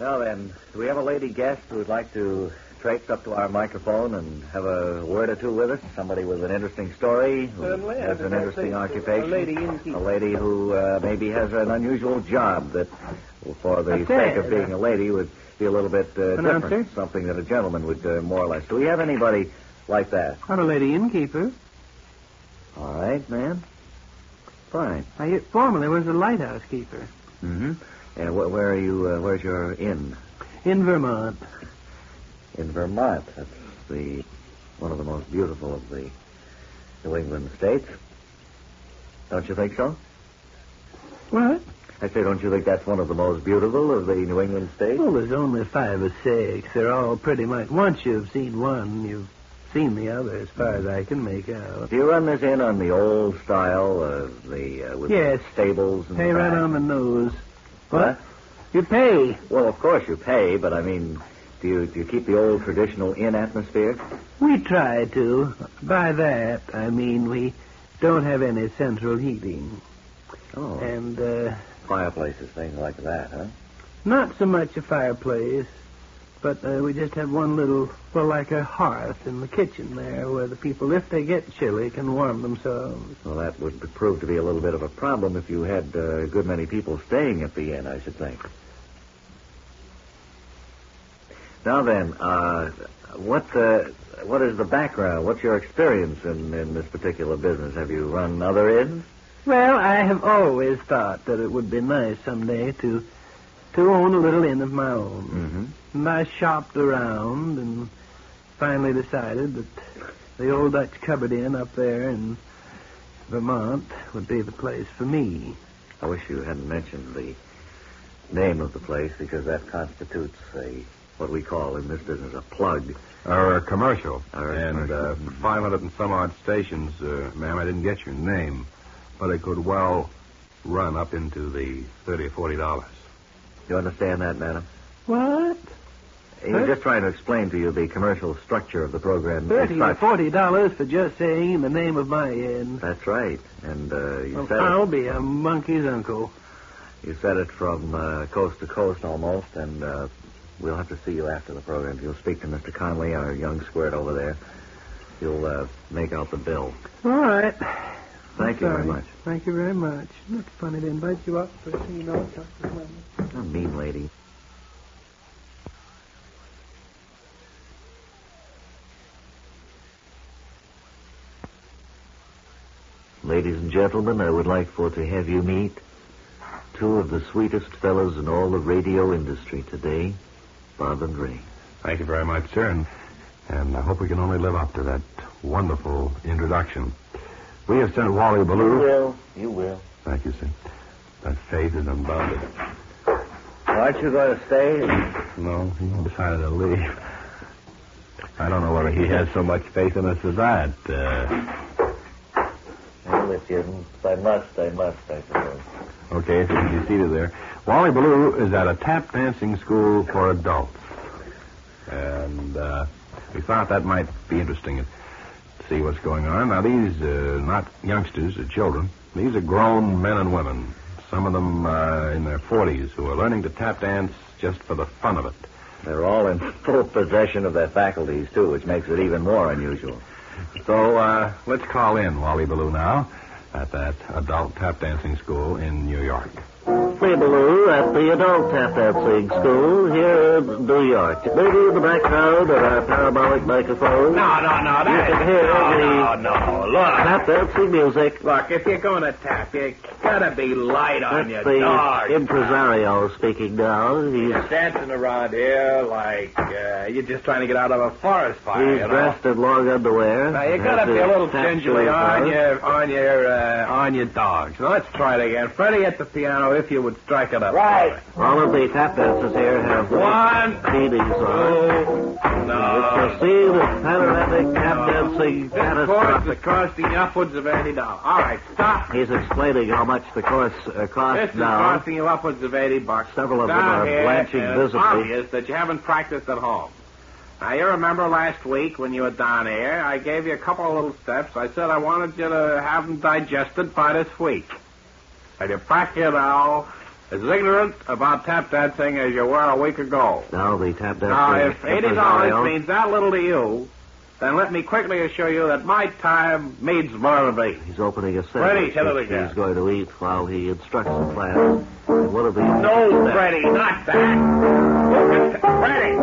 Now then, do we have a lady guest who would like to traipse up to our microphone and have a word or two with us? Somebody with an interesting story, who has an interesting occupation. A lady innkeeper. A lady who maybe has an unusual job that, for the sake of being a lady, would be a little bit different. Something that a gentleman would more or less. Do we have anybody like that? Not a lady innkeeper. All right, ma'am. Fine. I formerly was a lighthouse keeper. Mm-hmm. And where are you? Where's your inn? In Vermont. In Vermont. That's one of the most beautiful of the New England states. Don't you think so? What? I say, don't you think that's one of the most beautiful of the New England states? Well, there's only 5 or 6. They're all pretty much... Once you've seen one, you've seen the other, as far as I can make out. Do you run this inn on the old style, with yes. stables and Pay right on the nose. What? You pay. Well, of course you pay, but I mean, do you keep the old traditional inn atmosphere? We try to. By that, I mean we don't have any central heating. Oh. And, fireplaces, things like that, huh? Not so much a fireplace, but we just have one little, like a hearth in the kitchen there where the people, if they get chilly, can warm themselves. Well, that would prove to be a little bit of a problem if you had a good many people staying at the inn, I should think. Now then, what is the background? What's your experience in this particular business? Have you run other inns? Well, I have always thought that it would be nice someday to own a little inn of my own. Mm-hmm. And I shopped around and finally decided that the old Dutch cupboard inn up there in Vermont would be the place for me. I wish you hadn't mentioned the name of the place, because that constitutes what we call in this business a plug. Or a commercial. And 500 and some odd stations, ma'am, I didn't get your name, but it could well run up into the $30 or $40. You understand that, madam? What? He was just trying to explain to you the commercial structure of the program. $30 or $40 for just saying the name of my inn. That's right. And you said I'll be a monkey's uncle. You said it from coast to coast almost, and we'll have to see you after the program. You'll speak to Mr. Conley, our young squirt over there. You'll make out the bill. All right. Thank you very much. Thank you very much. It's funny to invite you up for a you know. A mean lady. Ladies and gentlemen, I would like to have you meet 2 of the sweetest fellows in all the radio industry today, Bob and Ray. Thank you very much, sir, and I hope we can only live up to that wonderful introduction. We have sent Wally Ballou. You will. Thank you, sir. That faith is unbounded. Aren't you going to stay? No, he decided to leave. I don't know whether he has so much faith in us as that. Well, if I must, I suppose. Okay, so you can be seated there. Wally Ballou is at a tap dancing school for adults. And we thought that might be interesting to see what's going on. Now, these not youngsters or children. These are grown men and women, some of them in their 40s, who are learning to tap dance just for the fun of it. They're all in full possession of their faculties, too, which makes it even more unusual. So let's call in Wally Ballou now at that adult tap dancing school in New York. Ray Ballou at the adult tap dancing school here in New York. Maybe in the background of our parabolic microphone. No. You can hear No. Look. tap dancing music. Look, if you're going to tap, you gotta be light on your That's dog. the impresario speaking now. You're dancing around here like you're just trying to get out of a forest fire, He's dressed in long underwear. Now, you gotta be a little gingerly on your dogs. Now, let's try it again. Freddie at the piano, if you would strike it up. Right. All of the tap dancers here have One, beanies on. no. You see the panoramic tap dancing This course catastrophic. is costing upwards of $80. All right, stop. He's explaining how much the course This costs is now. costing you upwards of $80. Several of them Down are here, blanching and it's visibly. obvious that you haven't practiced at home. Now, you remember last week when you were down here, I gave you a couple of little steps. I said I wanted you to have them digested by this week. Have you practiced it all? as ignorant about tap dancing as you were a week ago. Now, the tap dancing... Now, if $80 means that little to you, then let me quickly assure you that my time means more to me. He's opening a Freddie, sandwich tell it which again. he's going to eat while he instructs the class. And one of the... No, Freddie, not that. Freddie!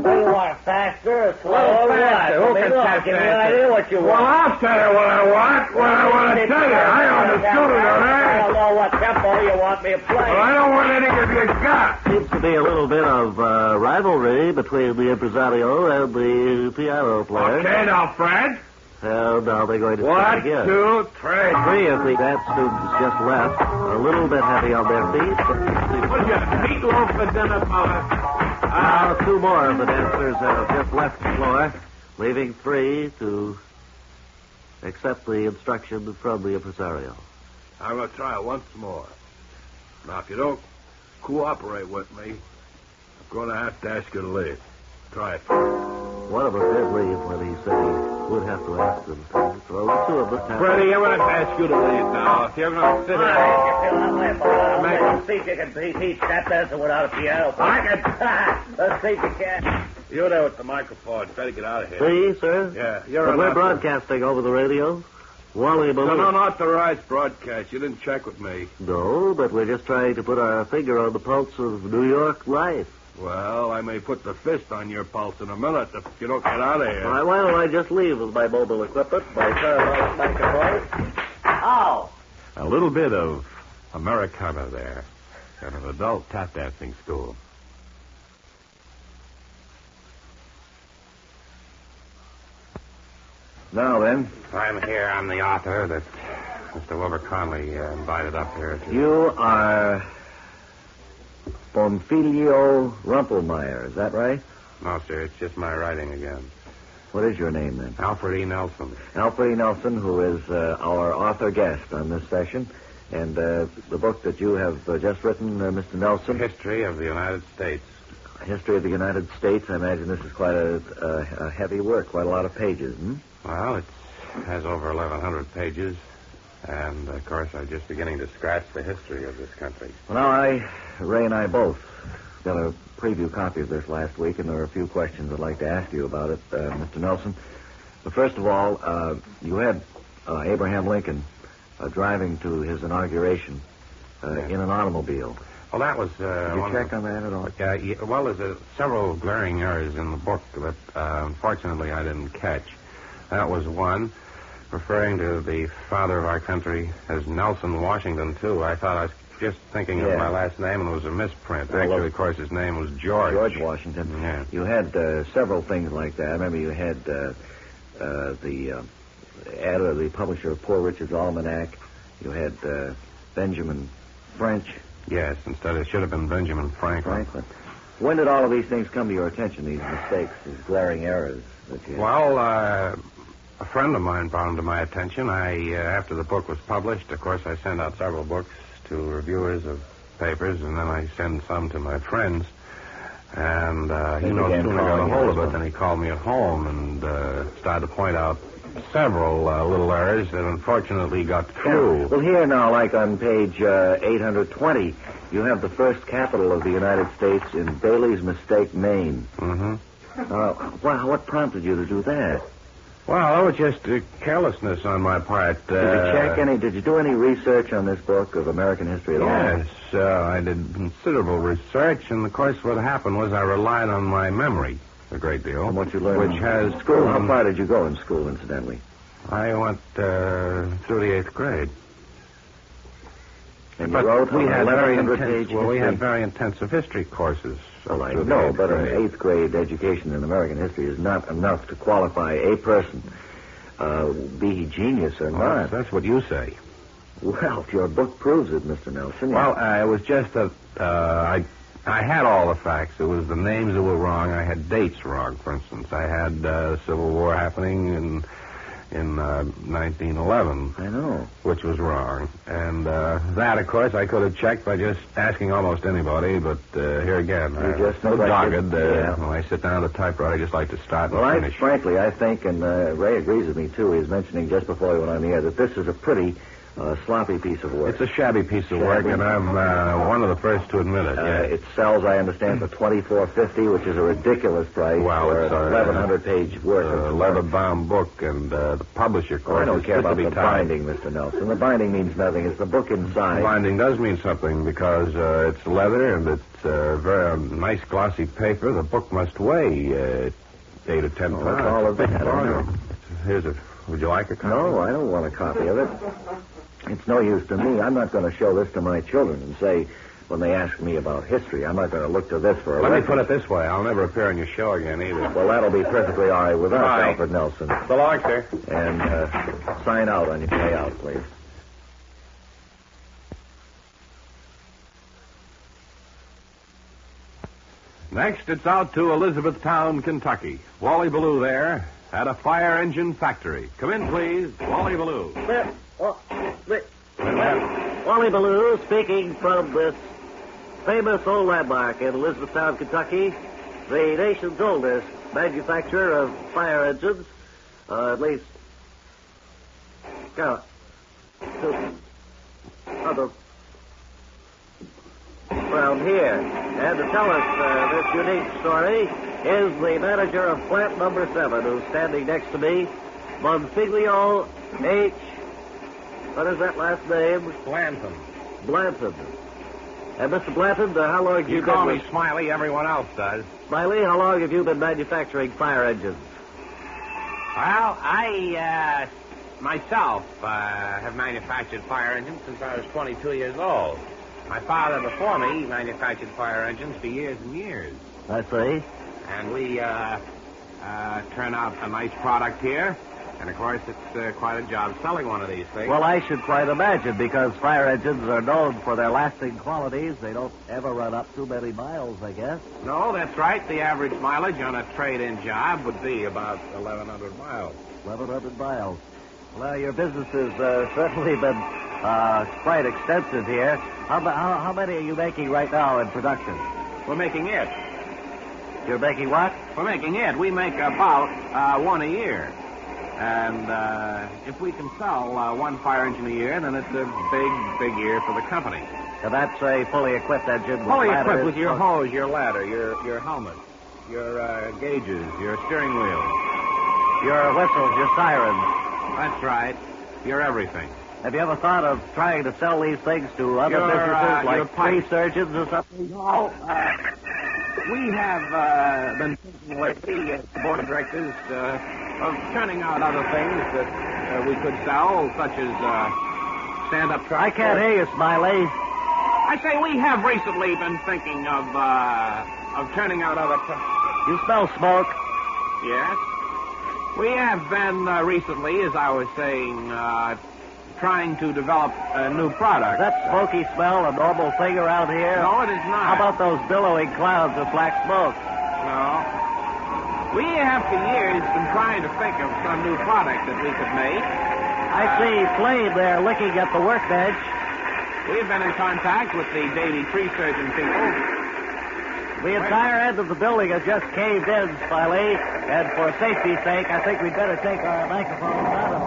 What do you want, faster or slower? Well, faster. Who can tap Give me an dance? idea what you want. Well, I'll tell you what I want. What I want to tell you. I understood it, all I right? don't know what tempo you want me to play. Well, I don't want any of your guts. Seems to be a little bit of rivalry between the impresario and the piano player. Okay, now, Fred. And now they're going to start 1, again. 2, 3. Three of the dance students just left, a little bit heavy on their feet. What's your meatloaf for dinner, fella? Now, two more of the dancers have just left the floor, leaving three to accept the instruction from the impresario. I'm going to try it once more. Now, if you don't cooperate with me, I'm going to have to ask you to leave. Try it first. One of them did leave when he said he would have to ask them to. So the two of them tapped. Freddie, I'm going to ask you to leave now. If you're going to sit All here... right, if you feel that way about it, Make let's see if you can teach tap dancing without a piano. I can... Let's see if you can. You there with the microphone. Better get out of here. See, sir? Yeah, you're But we're enough. broadcasting over the radio. Wally Baloo. No, not the right broadcast. You didn't check with me. No, but we're just trying to put our finger on the pulse of New York life. Well, I may put the fist on your pulse in a minute if you don't get out of here. All right, why don't I just leave with my mobile equipment, my satellite microphone? Oh. A little bit of Americana there at an adult tap dancing school. Now then, I'm here. I'm the author that Mr. Wilbur Conley invited up here to... you are Bonfilio Rumpelmeyer, is that right? No, sir. It's just my writing again. What is your name then? Alfred E. Nelson. Alfred E. Nelson, who is our author guest on this session. And the book that you have just written, Mr. Nelson. History of the United States. History of the United States. I imagine this is quite a heavy work, quite a lot of pages, hmm? Well, it has over 1,100 pages. And, of course, I'm just beginning to scratch the history of this country. Well, now, Ray and I both got a preview copy of this last week, and there are a few questions I'd like to ask you about it, Mr. Nelson. But first of all, you had Abraham Lincoln driving to his inauguration in an automobile. Well, that was... Did you check on that at all? Yeah, well, there's several glaring errors in the book that, unfortunately, I didn't catch. That was one, referring to the father of our country as Nelson Washington, too. I thought I was just thinking of my last name, and it was a misprint. Well, actually, of course, his name was George. George Washington. Yeah. You had several things like that. I remember you had the editor, the publisher of Poor Richard's Almanac. You had Benjamin French. Yes, instead it should have been Benjamin Franklin. When did all of these things come to your attention, these mistakes, these glaring errors that you had? Well, a friend of mine brought them to my attention. After the book was published, of course, I sent out several books to reviewers of papers, and then I send some to my friends. And he no sooner got a hold of it than he called me at home and started to point out several little errors that unfortunately got through. Yeah. Well, here now, like on page 820, you have the first capital of the United States in Bailey's Mistake, Maine. Mm-hmm. What prompted you to do that? Well, that was just carelessness on my part. Did you do any research on this book of American history at all? Yes, I did considerable research, and of course what happened was I relied on my memory a great deal. From what you learned which has school. How far did you go in school, incidentally? I went through the 8th grade. And you wrote we had very 1,100 intense, page well, we history? had very intensive history courses. Well, I know, but an 8th grade education in American history is not enough to qualify a person, be he genius or not. That's what you say. Well, your book proves it, Mr. Nelson. Well, it was just that I had all the facts. It was the names that were wrong. I had dates wrong, for instance. I had Civil War happening in 1911. I know. Which was wrong. And that, of course, I could have checked by just asking almost anybody, but here again, I'm so dogged. When I sit down at the typewriter, I just like to start and finish. Frankly, I think, and Ray agrees with me, too, he was mentioning just before we went on the air, that this is a pretty A sloppy piece of work. It's a shabby piece of work, and I'm one of the first to admit it. It sells, I understand, for $24.50, which is a ridiculous price for it's an 1,100-page work. A leather-bound book, and the publisher, of course, I don't is care about to the be tied. binding, Mr. Nelson. The binding means nothing. It's the book inside. The binding does mean something because it's leather and it's very nice glossy paper. The book must weigh 8 or 10 pounds. That's all of Big that. volume. Here's a. Would you like a copy? No, I don't want a copy of it. It's no use to me. I'm not going to show this to my children and say, when they ask me about history, I'm not going to look to this for a Let me reference. put it this way. I'll never appear on your show again either. Well, that'll be perfectly all right with us, Bye. Alfred Nelson. So long, sir. And sign out on your way out, please. Next, it's out to Elizabethtown, Kentucky. Wally Ballou there at a fire engine factory. Come in, please. Wally Ballou. Wally Ballou speaking from this famous old landmark in Elizabethtown, Kentucky, the nation's oldest manufacturer of fire engines, at least around here. And to tell us this unique story is the manager of plant number 7, who's standing next to me, Monfiglio H. What is that last name? Blanton. Blanton. And Mr. Blanton, how long have you You been call me with... Smiley, everyone else does. Smiley, how long have you been manufacturing fire engines? Well, I, myself, have manufactured fire engines since I was 22 years old. My father before me manufactured fire engines for years and years. I see. And we, turn out a nice product here. And, of course, it's quite a job selling one of these things. Well, I should quite imagine, because fire engines are known for their lasting qualities. They don't ever run up too many miles, I guess. No, that's right. The average mileage on a trade-in job would be about 1,100 miles. 1,100 miles. Well, your business has certainly been quite extensive here. How many are you making right now in production? We're making it. You're making what? We're making it. We make about one a year. And if we can sell one fire engine a year, then it's a big year for the company. So that's a fully equipped engine with Fully ladders. equipped with your hose, your ladder, your helmet, your gauges, your steering wheel. Your whistles, your sirens. That's right. Your everything. Have you ever thought of trying to sell these things to other Your, businesses, your like pipe. tree surgeons or something? No. We have been thinking lately, the board of directors, of turning out other things that we could sell, such as stand-up trucks. I can't hear you, Smiley. I say we have recently been thinking of turning out other trucks. You smell smoke. Yes. We have been recently, as I was saying, trying to develop a new product. That smoky smell a normal thing around here? No, it is not. How about those billowing clouds of black smoke? No. We have for years been trying to think of some new product that we could make. I see Flame there looking at the workbench. We've been in contact with the Davy tree surgeon people. The entire end of the building has just caved in, Smiley, and for safety's sake, I think we'd better take our microphones out of...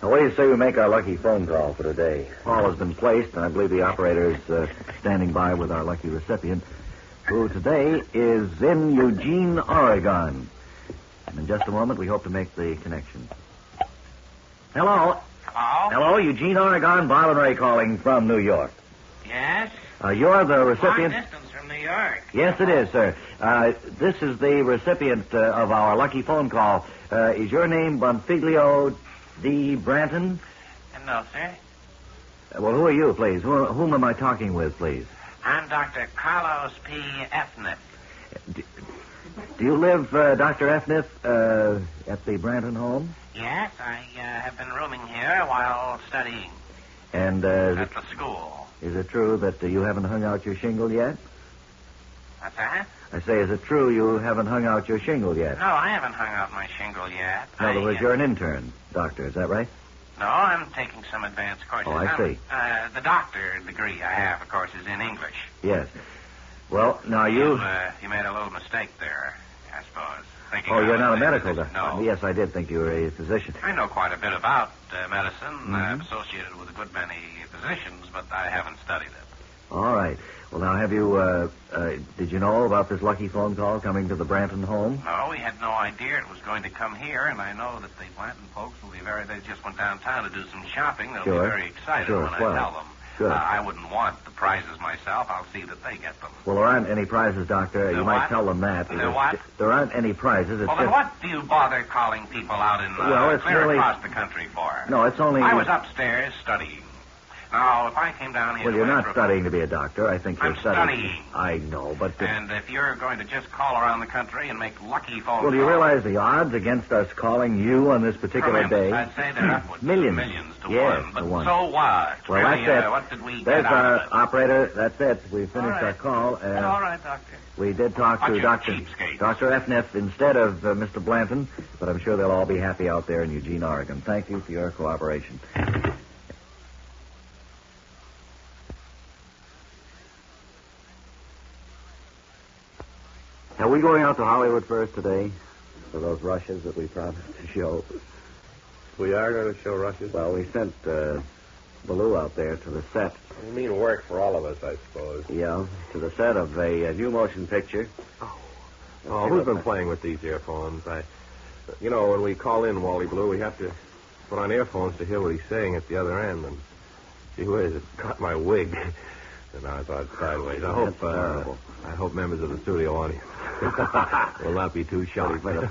Now, what do you say we make our lucky phone call for today? Call has been placed, and I believe the operator is standing by with our lucky recipient, who today is in Eugene, Oregon. And in just a moment, we hope to make the connection. Hello. Hello? Hello, Eugene, Oregon. Bob and Ray calling from New York. Yes? You're the Long recipient... distance from New York. Yes, it is, sir. This is the recipient of our lucky phone call. Is your name Bonfiglio D. Branton? No, sir. Well, who are you, please? Whom am I talking with, please? I'm Dr. Carlos P. Efnip. Do you live, Dr. Efnith, at the Branton home? Yes, I have been rooming here while studying And at the school. is it true that you haven't hung out your shingle yet? What's that? I say, is it true you haven't hung out your shingle yet? No, I haven't hung out my shingle yet. In other words, you're an intern, doctor, is that right? No, I'm taking some advanced courses. Oh, I see. The doctor degree I have, of course, is in English. Yes. Well, now you... You made a little mistake there, I suppose. Oh, you're not a medical doctor? doctor? No. Yes, I did think you were a physician. I know quite a bit about medicine. I'm associated with a good many physicians, but I haven't studied it. All right. Well, now, have you, did you know about this lucky phone call coming to the Branton home? No, we had no idea it was going to come here, and I know that the Blanton folks will be they just went downtown to do some shopping. They'll be very excited when I tell them. Sure. I wouldn't want the prizes myself. I'll see that they get them. Well, there aren't any prizes, Doctor. You might tell them that. What? There aren't any prizes. It's well, then what do you bother calling people out in clear across the country for? No, it's only... I was upstairs studying. Now, if I came down here... Well, you're not studying to be a doctor. I think you're I'm studying. I know, but... And if you're going to just call around the country and make lucky phone calls... Well, do you realize the odds against us calling you on this particular day? I'd say they're upwards millions. Millions to yes, one. But to one. So what? Well, really, that's it. What did we There's get out our of it? operator. That's it. We finished our call. All right, Doctor. We did talk to Dr. Fneff instead of Mr. Blanton, but I'm sure they'll all be happy out there in Eugene, Oregon. Thank you for your cooperation. Are we going out to Hollywood first today for those rushes that we promised to show? We are going to show rushes? Well, we sent Baloo out there to the set. You mean work for all of us, I suppose. Yeah, to the set of a new motion picture. Oh, who's been playing with these earphones? You know, when we call in Wally Blue, we have to put on earphones to hear what he's saying at the other end. And gee whiz, it caught my wig. And now it's on sideways. I hope members of the studio audience will not be too shocked. The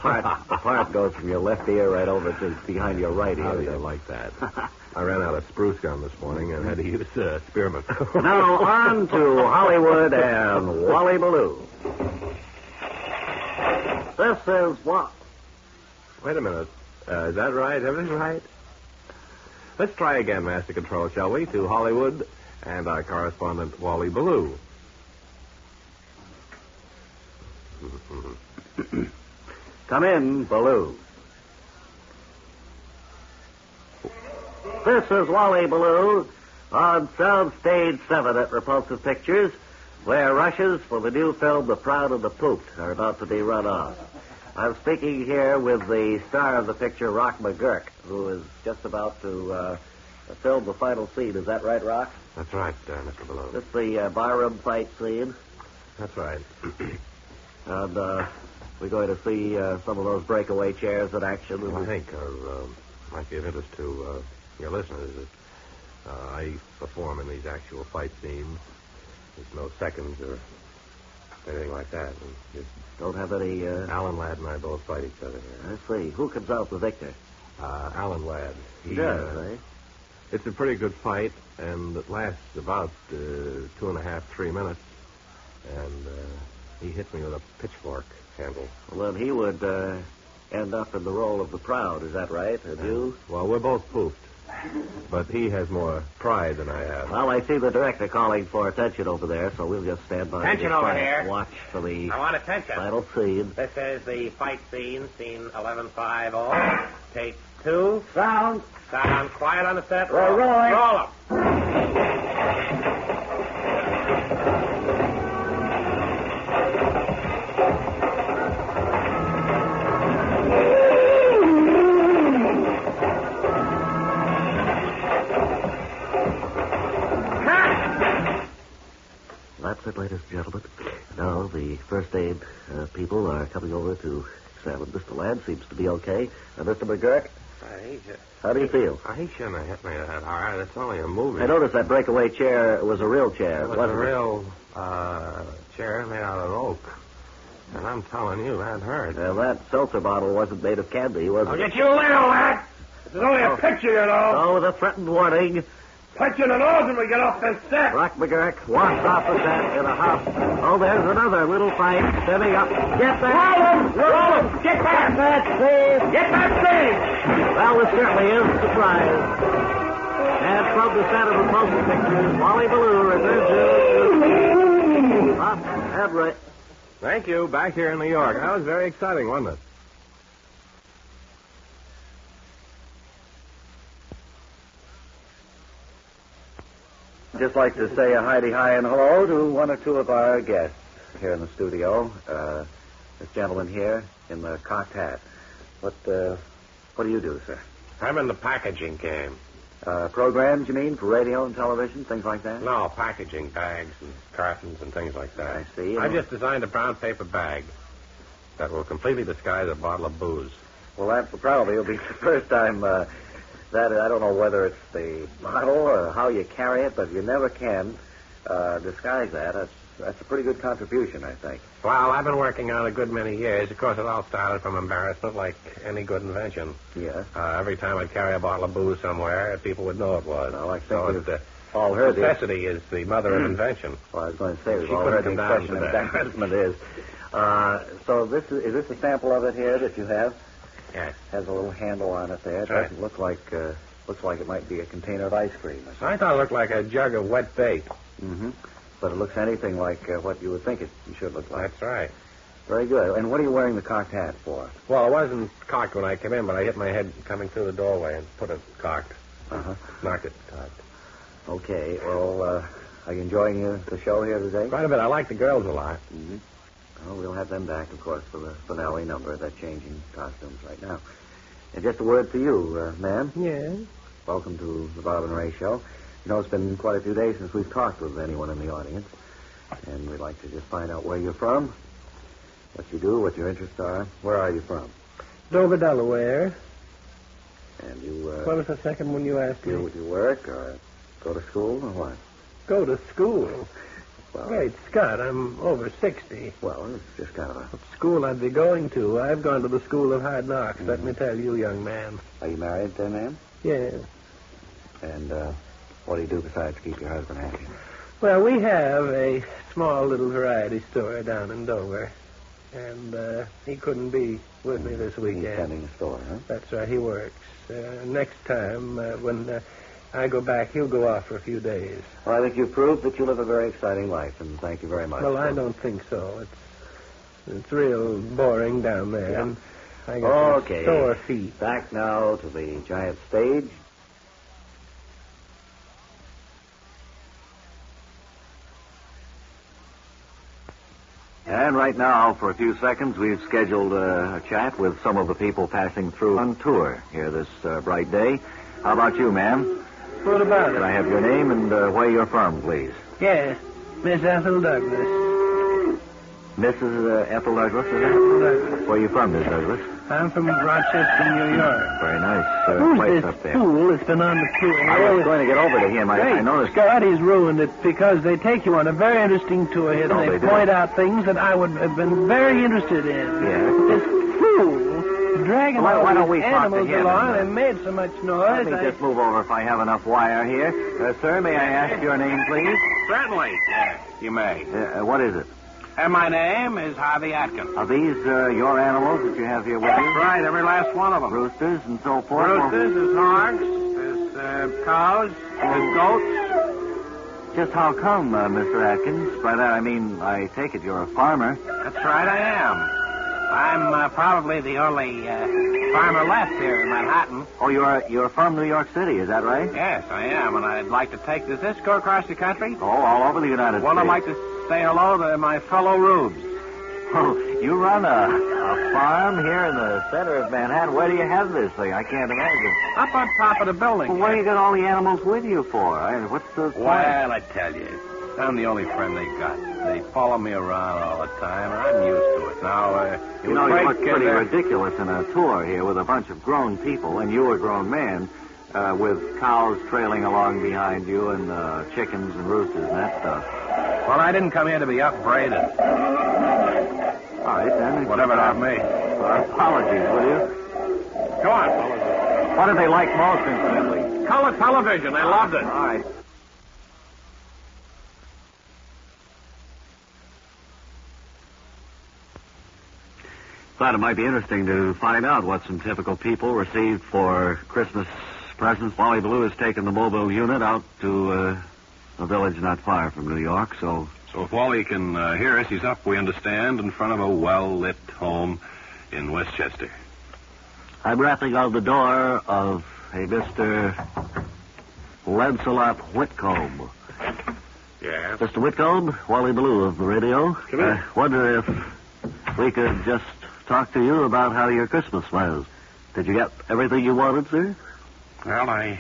part goes from your left ear right over to behind your right ear. How do you like that? I ran out of spruce gum this morning and had to use spearmint. Now on to Hollywood and Wally Baloo. This is what? Wait a minute. Is that right? Everything right? Let's try again, Master Control, shall we? To Hollywood and our correspondent, Wally Baloo. Come in, Baloo. This is Wally Baloo on Sound Stage 7 at Repulsive Pictures, where rushes for the new film The Proud and the Pooped are about to be run off. I'm speaking here with the star of the picture, Rock McGurk, who is just about to film the final scene. Is that right, Rock? That's right, Mr. Baloo. This is the barroom fight scene. That's right. And we're going to see some of those breakaway chairs in action. Well, I think might be of interest to your listeners that I perform in these actual fight scenes. There's no seconds or anything like that. And don't have any... Alan Ladd and I both fight each other here. I see. Who comes out the victor? Alan Ladd. He does, eh? It's a pretty good fight, and it lasts about 2.5, 3 minutes. And he hit me with a pitchfork handle. Well, then he would end up in the role of the Proud. Is that right? And you? Well, we're both pooped. But he has more pride than I have. Well, I see the director calling for attention over there, so we'll just stand by Attention over there. Watch for the I want attention. final scene. This is the fight scene 1150. Take 2. Sound. Sound quiet on the set. We're rolling. Roll 'em. That's it, ladies and gentlemen. Now, the first aid people are coming over to examine Mr. Ladd. Seems to be okay. Mr. McGurk, how do you feel? He shouldn't have hit me that hard. It's only a movie. I noticed that breakaway chair was a real chair. It was a real chair made out of oak. And I'm telling you, that hurt. Well, that seltzer bottle wasn't made of candy, was it? Get you little, lad. This is only a picture, you know. Oh, with a threatened warning. Punch you in the nose when we get off this set. Rock McGurk walks off the set in a huff. Oh, there's another little fight stemming up. Get that! Roll him! Get back! That save! Get that thing! Well, this certainly is a surprise. And from the set of Repulsive Pictures, Wally Baloo returns to... Up and right. Thank you. Back here in New York. That was very exciting, wasn't it? Just like to say a hearty hi and hello to one or two of our guests. here in the studio. This gentleman here in the cocked hat. What do you do, sir? I'm in the packaging game. Programs, you mean, for radio and television, things like that? No, packaging bags and cartons and things like that. I see. I just designed a brown paper bag that will completely disguise a bottle of booze. Well, that probably will be the first time that I don't know whether it's the model or how you carry it, but you never can disguise that. That's a pretty good contribution, I think. Well, I've been working on it a good many years. Of course, it all started from embarrassment, like any good invention. Yes. Every time I'd carry a bottle of booze somewhere, people would know it was. Well, I think so we've all heard necessity is the mother of invention. Well, I was going to say, we've She all couldn't heard the come down expression to that. embarrassment is. So is this a sample of it here that you have? Yes. Has a little handle on it there. It That's doesn't look like it might be a container of ice cream. I thought it looked like a jug of wet bait. Mm-hmm. But it looks anything like what you would think it should look like. That's right. Very good. And what are you wearing the cocked hat for? Well, it wasn't cocked when I came in, but I hit my head coming through the doorway and put it cocked. Uh-huh. Knocked it cocked. Okay. Well, are you enjoying the show here today? Quite a bit. I like the girls a lot. Mm-hmm. Well, we'll have them back, of course, for the finale number. They're changing costumes right now. And just a word for you, ma'am. Yes. Welcome to the Bob and Ray Show. You know, it's been quite a few days since we've talked with anyone in the audience. And we'd like to just find out where you're from, what you do, what your interests are. Where are you from? Dover, Delaware. And you, What was the second one you asked me? you work or go to school or what? Go to school. Well, Great Scott, I'm over 60. well, it's just kind of a... What school I'd be going to? I've gone to the School of Hard Knocks, let me tell you, young man. Are you married then, ma'am? Yes. And what do you do besides keep your husband happy? Well, we have a small little variety store down in Dover. And he couldn't be with me this He's weekend. tending a store, huh? That's right, he works. Next time, when I go back, he'll go off for a few days. Well, I think you've proved that you live a very exciting life, and thank you very much. Well, I don't think so. It's real boring down there. Yeah. And I got some sore feet. Back now to the giant stage. And right now, for a few seconds, we've scheduled a chat with some of the people passing through on tour here this bright day. How about you, ma'am? What about Can it? I have your name and where you're from, please? Yes, Miss Ethel Douglas. Mrs. Ethel Douglas, is it? Douglas. Where are you from, Miss Douglas? I'm from Rochester, New York. Very nice Who's place this up there. fool that's been on the tour? I was going to get over to him. I noticed... Scott, he's ruined it because they take you on a very interesting tour here, No, and they they do. point out things that I would have been very interested in. Yeah. This fool dragging Why all don't we these talk to animals him along and, and made so much Let noise. me just move over if I have enough wire here. Sir, may I ask your name, please? Certainly. Yes, you may. What is it? And my name is Harvey Atkins. Are these your animals that you have here with you? Right, every last one of them. Roosters and so forth? Roosters, there's hogs, there's cows, there's goats. Just how come, Mr. Atkins? By that I mean, I take it you're a farmer. That's right, I am. I'm probably the only farmer left here in Manhattan. Oh, you're from New York City, is that right? Yes, I am, and I'd like to take... Does this go across the country? Oh, all over the United Well, I'd States. like to say hello to my fellow rubes. Oh, you run a farm here in the center of Manhattan. Where do you have this thing? I can't imagine. Up on top of the building. Well, what do you got all the animals with you for? What's the point? Well, I tell you, I'm the only friend they got. They follow me around all the time, and I'm used to it. Now, You know, you look pretty ridiculous in a tour here with a bunch of grown people, and you a grown man, with cows trailing along behind you and chickens and roosters and that stuff. Well, I didn't come here to be upbraided. All right, then. Whatever that may. Apologies, will you? Go on, fellas. What did they like most, incidentally? Color television. They loved it. All right. Thought it might be interesting to find out what some typical people received for Christmas presents. Wally Ballou has taken the mobile unit out to a village not far from New York, so... So if Wally can hear us, he's up, we understand, in front of a well-lit home in Westchester. I'm rapping on the door of a Mr. Lancelot Whitcomb. Yes? Mr. Whitcomb, Wally Ballou of the radio. Come in. Wonder if we could just talk to you about how your Christmas was. Did you get everything you wanted, sir? Well, I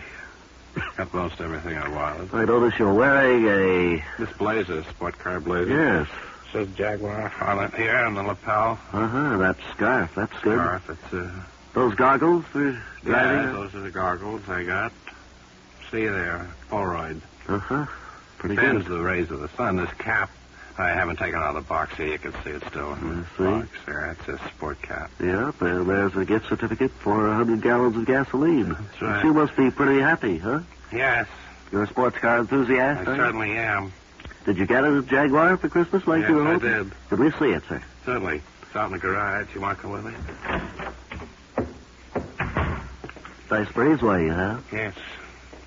got most everything I wanted. I notice you're wearing a... This blazer, sport car blazer. Yes. Says Jaguar on it here on the lapel. Uh-huh, that scarf. That's good. Scarf, it's, Those goggles for driving? Yeah, those are the goggles I got. See there, Polaroid. Uh-huh. Pretty Bends good. the rays of the sun. This cap, I haven't taken out of the box here. You can see it still in the box there. It's a sport cap. Yep, and there's a gift certificate for 100 gallons of gasoline. That's right. You must be pretty happy, huh? Yes, You're a sports car enthusiast, I certainly am. Did you get a Jaguar for Christmas like Yes, you were I hoping? did. Could we see it, sir? Certainly. It's out in the garage. You want to come with me? Nice breezeway you have. Yes.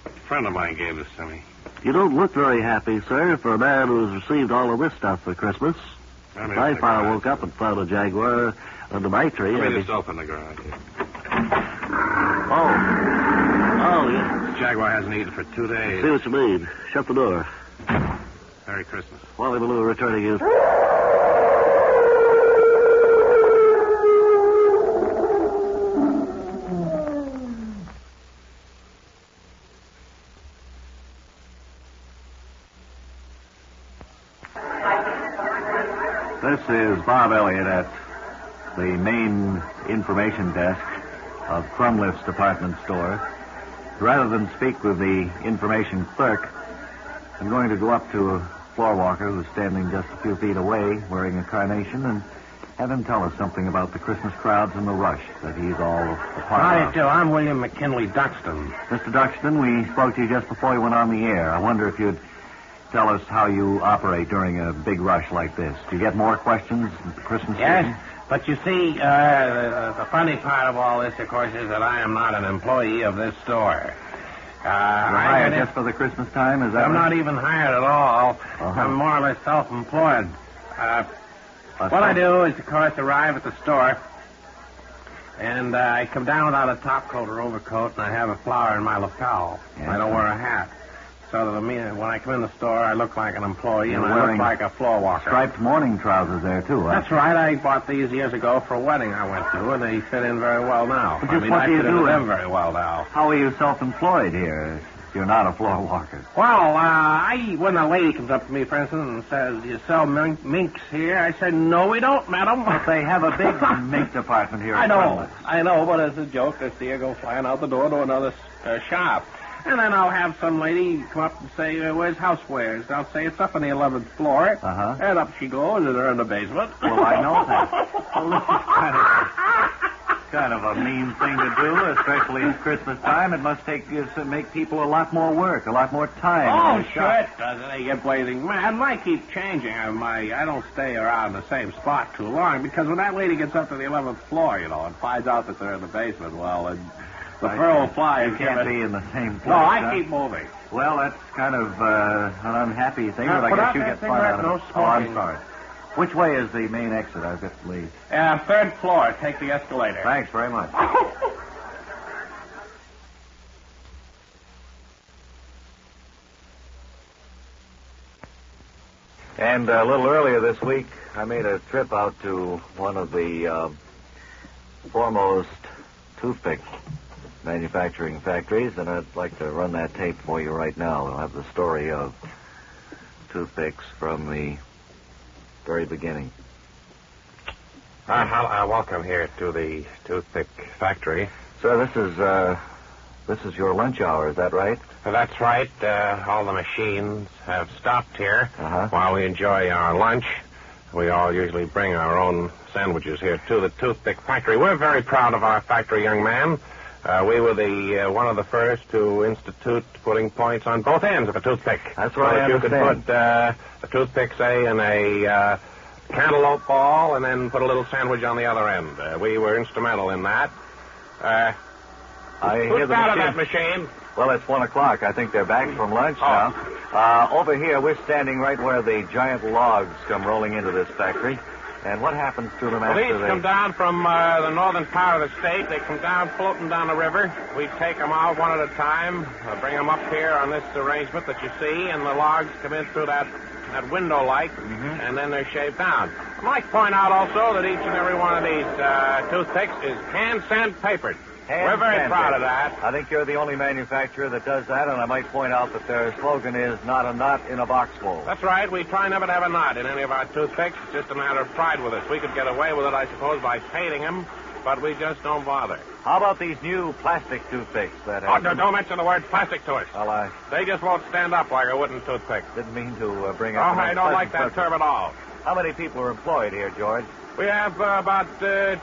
A friend of mine gave this to me. You don't look very happy, sir, for a man who's received all of this stuff for Christmas. I mean, If I it's the garage. woke up and found a Jaguar under my tree, Let I'd me be... just open the garage. Oh, yeah. This Jaguar hasn't eaten for 2 days. See what you mean. Shut the door. Merry Christmas. Wally Ballou returning you. This is Bob Elliott at the main information desk of Crumliff's department store. Rather than speak with the information clerk, I'm going to go up to a floor walker who's standing just a few feet away wearing a carnation and have him tell us something about the Christmas crowds and the rush that he's all a part How do of. you do? I'm William McKinley Duxton. Mr. Duxton, we spoke to you just before you went on the air. I wonder if you'd tell us how you operate during a big rush like this. Do you get more questions at the Christmas season? Yes, but you see, the funny part of all this, of course, is that I am not an employee of this store. You're hired I'm just for the Christmas time, is that I'm right? not even hired at all. Uh-huh. I'm more or less self-employed. What I do is, of course, arrive at the store, and I come down without a top coat or overcoat, and I have a flower in my lapel. Yes. I don't wear a hat. So that when I come in the store, I look like an employee, You're and I look wearing like a floor walker. Striped morning trousers there, too. That's right. I bought these years ago for a wedding I went to, and they fit in very well now. But just what I do you fit do into then? them very well now. How are you self-employed here if you're not a floor walker? Well, when a lady comes up to me, for instance, and says, "Do you sell minks here?" I said, "No, we don't, madam." But they have a big mink department here. I at know, Crumliff's. but as a joke, I see her go flying out the door to another shop. And then I'll have some lady come up and say, "Where's housewares?" I'll say, "It's up on the 11th floor." Uh-huh. And up she goes, and they're in the basement. Well, I know that. Well, this is kind of a mean thing to do, especially at Christmas time. It must make people a lot more work, a lot more time. Oh, in the sure shop. it does. They get blazing mad. And I keep changing. I don't stay around the same spot too long, because when that lady gets up to the 11th floor, and finds out that they're in the basement, well, the fur will fly. You can't be in the same place. No, I huh? keep moving. Well, that's kind of an unhappy thing, Now, but put I out guess you that get fun cigarette, out of no it. Oh, I'm smoking. sorry. Which way is the main exit? I've got to leave. 3rd floor. Take the escalator. Thanks very much. And a little earlier this week, I made a trip out to one of the foremost toothpick manufacturing factories, and I'd like to run that tape for you right now. I'll have the story of toothpicks from the very beginning. Welcome here to the toothpick factory. Sir, this is your lunch hour, is that right? That's right. All the machines have stopped here Uh-huh. while we enjoy our lunch. We all usually bring our own sandwiches here to the toothpick factory. We're very proud of our factory, young man. We were one of the first to institute putting points on both ends of a toothpick. That's right, So I if you could understand. put a toothpick, say, in a cantaloupe ball and then put a little sandwich on the other end. We were instrumental in that. I hear Who's the out of machine. that machine? Well, it's 1 o'clock. I think they're back from lunch Oh. now. Over here, we're standing right where the giant logs come rolling into this factory. And what happens to them Well, after these they... come down from the northern part of the state. They come down floating down the river. We take them out one at a time, bring them up here on this arrangement that you see, and the logs come in through that window light, and then they're shaved down. I'd like to point out also that each and every one of these toothpicks is hand sandpapered. We're very proud of that. I think you're the only manufacturer that does that, and I might point out that their slogan is not a knot in a box full. That's right. We try never to have a knot in any of our toothpicks. It's just a matter of pride with us. We could get away with it, I suppose, by painting them, but we just don't bother. How about these new plastic toothpicks that Oh, have... don't mention the word plastic to us. Well, They just won't stand up like a wooden toothpick. didn't mean to bring Oh, up... I don't like that term at all. How many people are employed here, George? We have about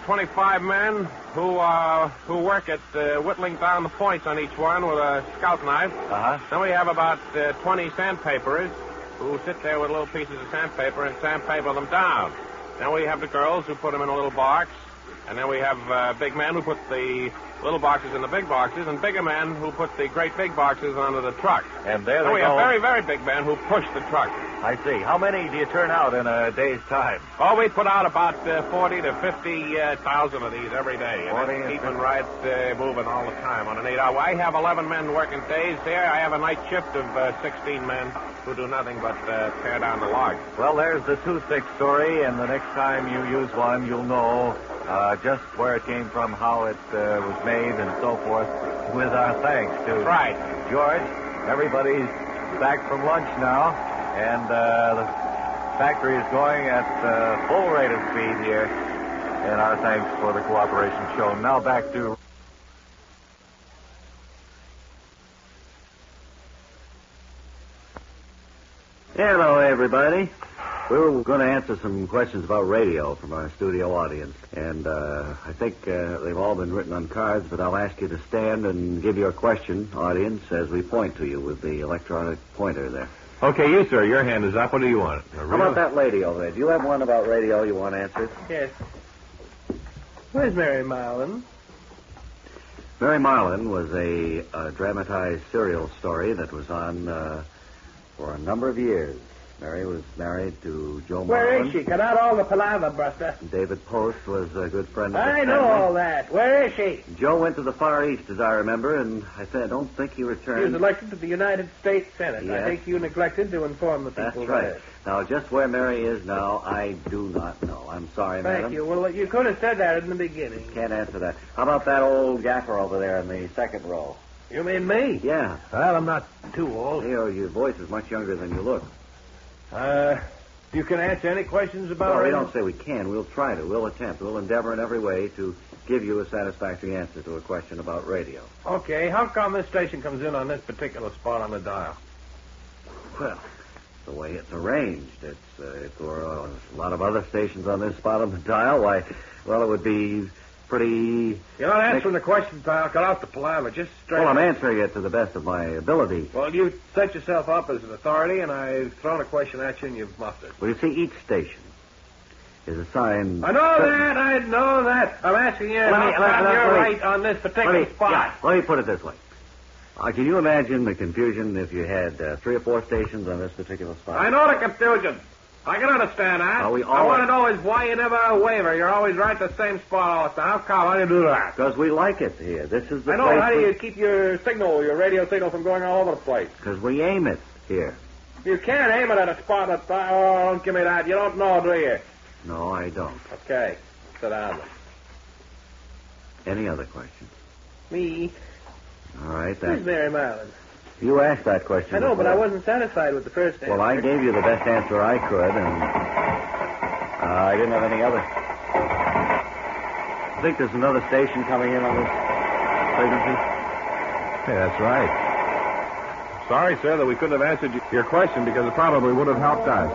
25 men who work at whittling down the points on each one with a scout knife. Uh-huh. Then we have about 20 sandpaperers who sit there with little pieces of sandpaper and sandpaper them down. Then we have the girls who put them in a little box. And then we have big men who put the little boxes in the big boxes, and bigger men who put the great big boxes onto the truck. And there they Then we go. have very, very big men who push the truck. I see. How many do you turn out in a day's time? Oh, we put out about 40 to 50,000 of these every day. And 40 it's and keeping right moving all the time on an 8-hour. I have 11 men working days here. I have a night shift of 16 men who do nothing but tear down the logs. Well, there's the toothpick story, and the next time you use one, you'll know just where it came from, how it was made, and so forth, with our thanks to Right. George. Everybody's back from lunch now, and the factory is going at full rate of speed here, and our thanks for the cooperation shown. Now back to... Hello, everybody. We were going to answer some questions about radio from our studio audience, and I think they've all been written on cards, but I'll ask you to stand and give your question, audience, as we point to you with the electronic pointer there. Okay, you, sir, your hand is up. What do you want? How about that lady over there? Do you have one about radio you want answered? Yes. Where's Mary Marlin? Mary Marlin was a dramatized serial story that was on for a number of years. Mary was married to Joe Marlin. Where is she? Cut out all the palaver, Buster. David Post was a good friend of I his know family. all that. Where is she? Joe went to the Far East, as I remember, and I don't think he She returned. was elected to the United States Senate. Yes. I think you neglected to inform the people. That's right. there. Now, just where Mary is now, I do not know. I'm sorry, madam. Thank you. Well, you could have said that in the beginning. Can't answer that. How about that old gaffer over there in the second row? You mean me? Yeah. Well, I'm not too old. Your voice is much younger than you look. You can answer any questions about Well, we radio? don't say we can. We'll try to. We'll attempt. We'll endeavor in every way to give you a satisfactory answer to a question about radio. Okay, how come this station comes in on this particular spot on the dial? Well, the way it's arranged. If there were a lot of other stations on this spot on the dial, why, well, it would be pretty... You're not answering the question, pal. Cut out the palaver. Just straight. Well, I'm answering it to the best of my ability. Well, you set yourself up as an authority, and I've thrown a question at you, and you've muffed it. Well, you see, each station is assigned... I know that. I'm asking you Let me- how come let- you're let me- right on this particular spot. Let me put it this way. Can you imagine the confusion if you had 3 or 4 stations on this particular spot? I know the confusion. I can understand that. Well, we I all- want to know is why you never waver. You're always right at the same spot all the time. How come? How do you do that? Because we like it here. This is the I know. place... How do you keep your radio signal from going all over the place? Because we aim it here. You can't aim it at a spot that... Oh, don't give me that. You don't know, do you? No, I don't. Okay. Sit down. Any other questions? Me? All right, Who's Mary Marlin? You asked that question I know, but before. I wasn't satisfied with the first answer. Well, I gave you the best answer I could, and I didn't have any other. I think there's another station coming in on this frequency. Hey, that's right. Sorry, sir, that we couldn't have answered your question because it probably would have helped us.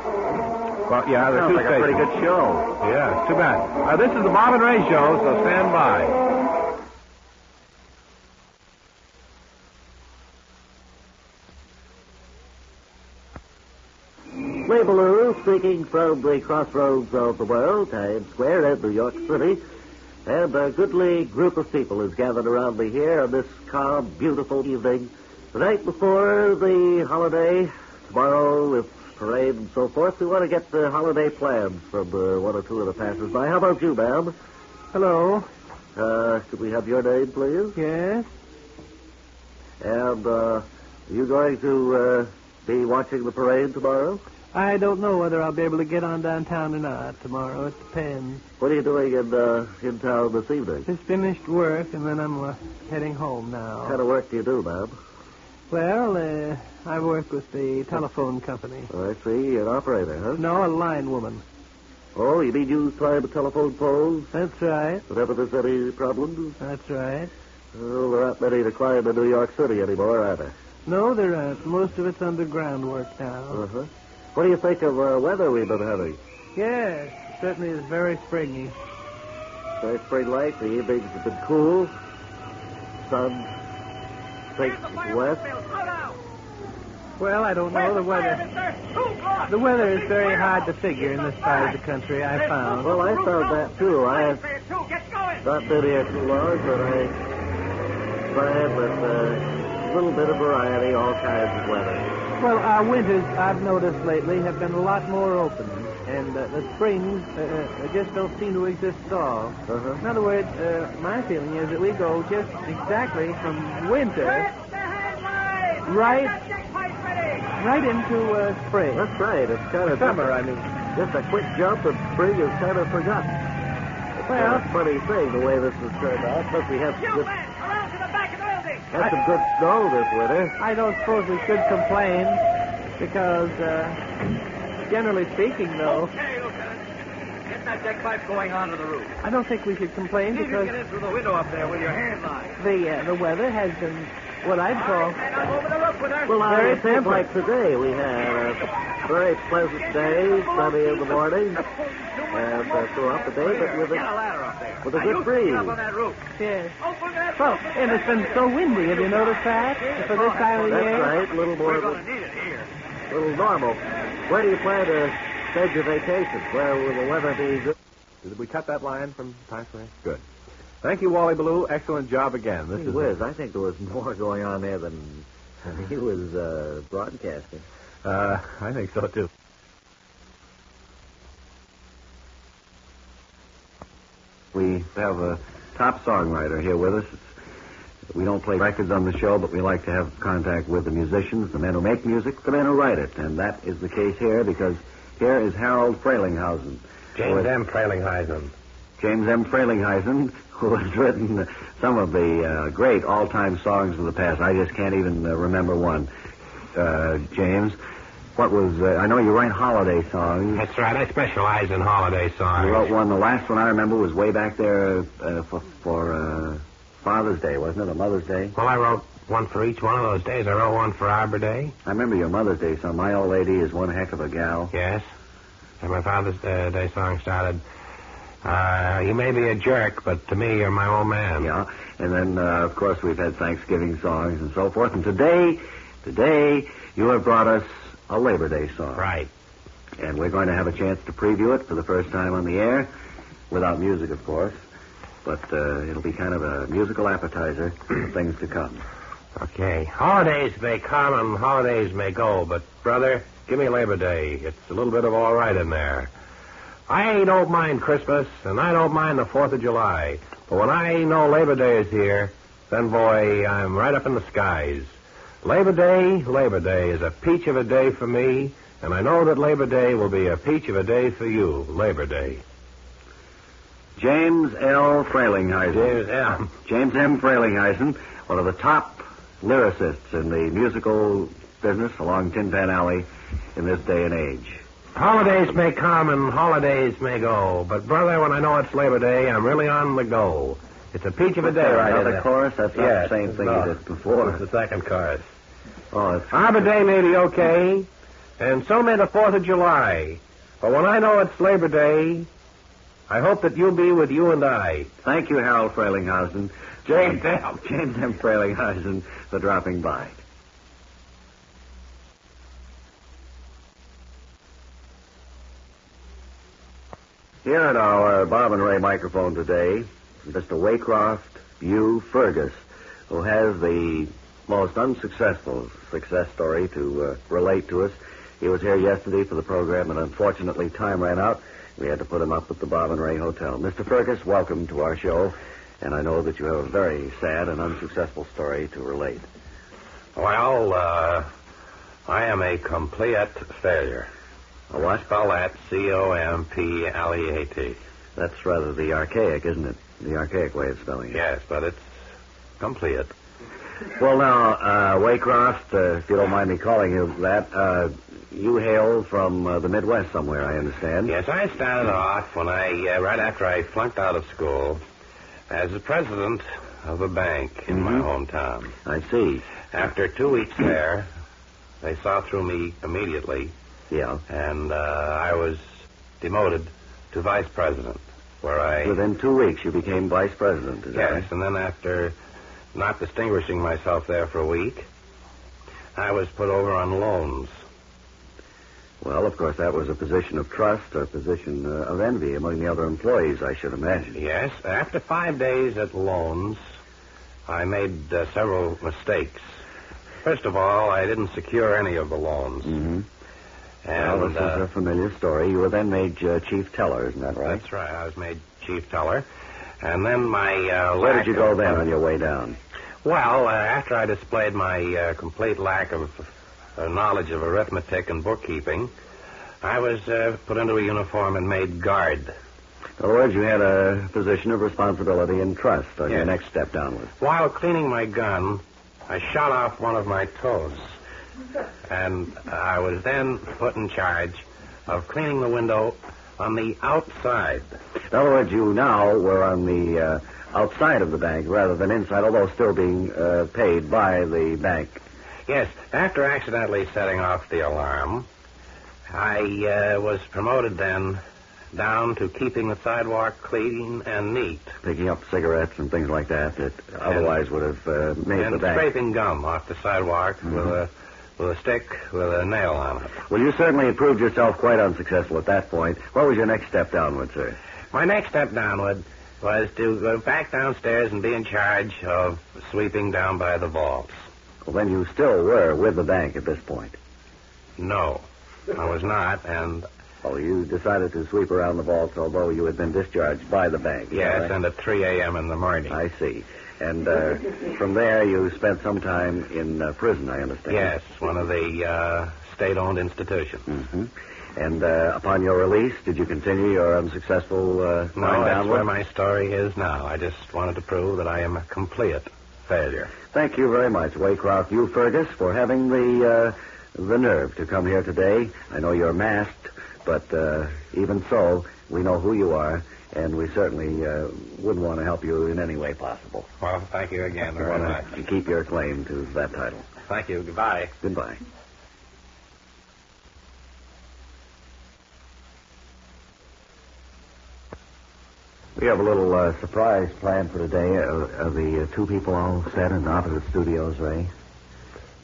Well, yeah, there's Sounds 2 like a pretty stations. good show. Yeah, it's too bad. This is the Bob and Ray Show, so stand by. Ray Ballou speaking from the crossroads of the world, Times Square in New York City. And a goodly group of people is gathered around me here on this calm, beautiful evening. The night before the holiday, tomorrow, if parade and so forth, we want to get the holiday plans from one or two of the passers-by. How about you, ma'am? Hello. Could we have your name, please? Yes? And, are you going to be watching the parade tomorrow? I don't know whether I'll be able to get on downtown or not tomorrow. It depends. What are you doing in town this evening? Just finished work, and then I'm heading home now. What kind of work do you do, ma'am? Well, I work with the telephone company. Oh, I see. You're an operator, huh? No, a line woman. Oh, you mean you climb the telephone poles That's right. whenever there's any problems? That's right. Well, there aren't many to climb in New York City anymore, are there? No, there aren't. Most of it's underground work now. Uh-huh. What do you think of weather we've been having? Yes, it certainly is very springy. Very spring-like. The evenings have been cool. Sun sinks west. Well, I don't know. The weather is very hard to figure in this part of the country, I found. Well, I found that, too. I have not been here too long, but I find that a little bit of variety, all kinds of weather. Well, our winters, I've noticed lately, have been a lot more open. And the springs just don't seem to exist at all. Uh-huh. In other words, my feeling is that we go just exactly from winter right into spring. That's right. It's kind of Summer, I mean. just a quick jump, and spring is kind of forgotten. It's Well, a funny thing, the way this has turned out. Plus, we have some good snow this winter. I don't suppose we should complain because, generally speaking, though, Okay, Lieutenant. Get that deck pipe going onto the roof. I don't think we should complain See if you because get in through the window up there with your hand line. the weather has been what I'd call Man, up over the roof with her. Well, I Very would think temperate. like today. We had a very pleasant day, sunny in the morning, and throughout the day, but with Get a a, ladder up there. with a Now, good you breeze. Up on that roof. yes. Open that Well, roof. and it's been so windy. Have you noticed that for this time of the That's year? right, a little more, We're of going a to need it here. little normal. Where do you plan to spend your vacation? Where will the weather be good? Did we cut that line from Pine Spring? Good. Thank you, Wally Ballou. Excellent job again. This Gee is whiz, I think there was more going on there than he was broadcasting. I think so too. We have a top songwriter here with us. We don't play records on the show, but we like to have contact with the musicians, the men who make music, the men who write it. And that is the case here because here is Harold Frelinghuysen. James M. Frelinghuysen. James M. Frelinghuysen, who has written some of the great all-time songs of the past. I just can't even remember one. James, what was... I know you write holiday songs. That's right. I specialize in holiday songs. You wrote one. The last one I remember was way back there for Father's Day, wasn't it? Or Mother's Day? Well, I wrote one for each one of those days. I wrote one for Arbor Day. I remember your Mother's Day song. My old lady is one heck of a gal. Yes. And my Father's Day song started, you may be a jerk, but to me, you're my old man. Yeah. And then, of course, we've had Thanksgiving songs and so forth. And today, you have brought us a Labor Day song. Right. And we're going to have a chance to preview it for the first time on the air, without music, of course. But it'll be kind of a musical appetizer for things to come. Okay. Holidays may come and holidays may go, but, brother, give me Labor Day. It's a little bit of all right in there. I don't mind Christmas, and I don't mind the 4th of July. But when I know Labor Day is here, then, boy, I'm right up in the skies. Labor Day is a peach of a day for me, and I know that Labor Day will be a peach of a day for you, Labor Day. James L. Frelinghuysen. James M. Frelinghuysen, one of the top lyricists in the musical business along Tin Pan Alley in this day and age. Holidays may come and holidays may go, but, brother, when I know it's Labor Day, I'm really on the go. It's a peach of a day, right? Another chorus? That's not Yes, the same thing no. you did before. It's the second chorus. Oh, it's... Arbor Day may be okay, and so may the 4th of July. But when I know it's Labor Day, I hope that you'll be with you and I. Thank you, Harold Frelinghuysen. James M. Frelinghuysen for dropping by. Here at our Bob and Ray microphone today, Mr. Waycroft U. Fergus, who has the most unsuccessful success story to relate to us. He was here yesterday for the program, and unfortunately time ran out. We had to put him up at the Bob and Ray Hotel. Mr. Fergus, welcome to our show, and I know that you have a very sad and unsuccessful story to relate. Well, I am a complete failure. A what? Spell that Compleat. That's rather the archaic, isn't it? The archaic way of spelling it. Yes, but it's complete. Well, now, Waycroft, if you don't mind me calling you that, you hail from the Midwest somewhere, I understand. Yes, I started off when right after I flunked out of school, as the president of a bank in my hometown. I see. After 2 weeks there, they saw through me immediately. Yeah. And I was demoted to vice president, where I... Within 2 weeks, you became vice president, is that right? Yes, and then after not distinguishing myself there for a week, I was put over on loans. Well, of course, that was a position of trust, a position of envy among the other employees, I should imagine. Yes. After 5 days at loans, I made several mistakes. First of all, I didn't secure any of the loans. Mm-hmm. And, well, this is a familiar story. You were then made chief teller, isn't that right? That's right. I was made chief teller. And then my Where did you go then on your way down? Well, after I displayed my complete lack of knowledge of arithmetic and bookkeeping, I was put into a uniform and made guard. In other words, you had a position of responsibility and trust on your Yes. next step downward. While cleaning my gun, I shot off one of my toes. And I was then put in charge of cleaning the window on the outside. In other words, you now were on the outside of the bank rather than inside, although still being paid by the bank. Yes, after accidentally setting off the alarm, I was promoted then down to keeping the sidewalk clean and neat. Picking up cigarettes and things like that otherwise would have made And the bank. scraping gum off the sidewalk with a stick with a nail on it. Well, you certainly had proved yourself quite unsuccessful at that point. What was your next step downward, sir? My next step downward was to go back downstairs and be in charge of sweeping down by the vaults. Well, then you still were with the bank at this point. No, I was not, and... Oh, you decided to sweep around the vaults, although you had been discharged by the bank. Yes, right? and at 3 a.m. in the morning. I see. And from there, you spent some time in prison, I understand. Yes, one of the state-owned institutions. Mm-hmm. And upon your release, did you continue your unsuccessful No, climb that's downward? where my story is now. I just wanted to prove that I am a complete failure. Thank you very much, Waycroft U. Fergus, for having the nerve to come here today. I know you're masked, but even so, we know who you are, and we certainly wouldn't want to help you in any way possible. Well, thank you again We very want much. to keep your claim to that title. Thank you. Goodbye. Goodbye. We have a little surprise planned for today. The two people all set in opposite studios, Ray.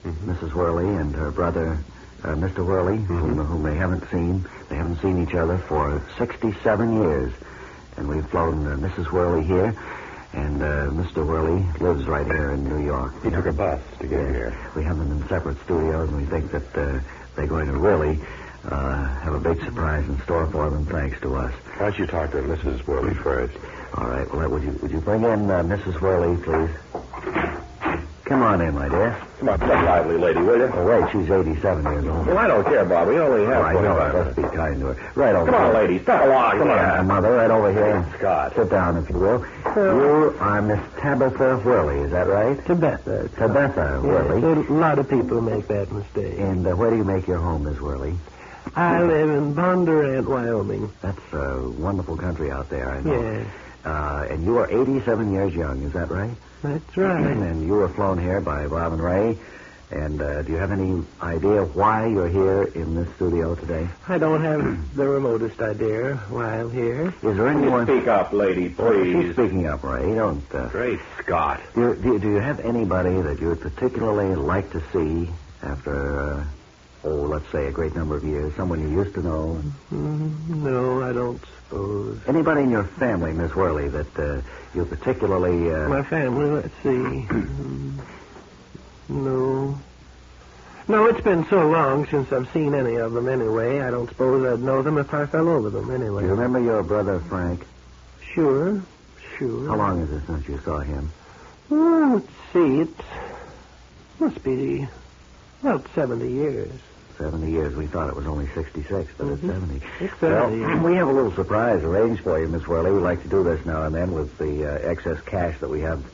Mm-hmm. Mrs. Worley and her brother, Mr. Worley, whom they haven't seen. They haven't seen each other for 67 years. And we've flown Mrs. Worley here, and Mr. Worley lives right here in New York. He took a bus to get here. We have them in separate studios, and we think that they're going to really have a big surprise in store for them, thanks to us. Why don't you talk to Mrs. Worley first? All right. Well, would you bring in Mrs. Worley, please? Come on in, my dear. Come on, some lively lady, will you? Oh, wait, she's 87 years old. Well, I don't care, Bob. We only have All right, 25 let's minutes. be kind to her. Right over Come on, here. lady. Step along. Come on, Mother, right over here. Scott. Sit down, if you will. You are Miss Tabitha Worley, is that right? Tabitha. Tabitha Worley. Yes, a lot of people make that mistake. And where do you make your home, Miss Worley? I live in Bondurant, Wyoming. That's a wonderful country out there, I know. Yes, And you are 87 years young, is that right? that's right. And you were flown here by Bob and Ray. And do you have any idea why you're here in this studio today? I don't have the remotest idea why I'm here. Is there anyone... Speak up, lady, Well, she's please. speaking up, Ray. Don't... Great Scott. Do you have anybody that you would particularly like to see after, let's say a great number of years? Someone you used to know? No, I don't suppose. Anybody in your family, Miss Worley, that you particularly... My family, let's see. No. No, it's been so long since I've seen any of them anyway. I don't suppose I'd know them if I fell over them anyway. Do you remember your brother, Frank? Sure. How long is it since you saw him? Well, let's see. It must be about 70 years. 70 years. We thought it was only 66, but it's 70. It's 70. Well, we have a little surprise arranged for you, Miss Worley. We like to do this now and then with the excess cash that we have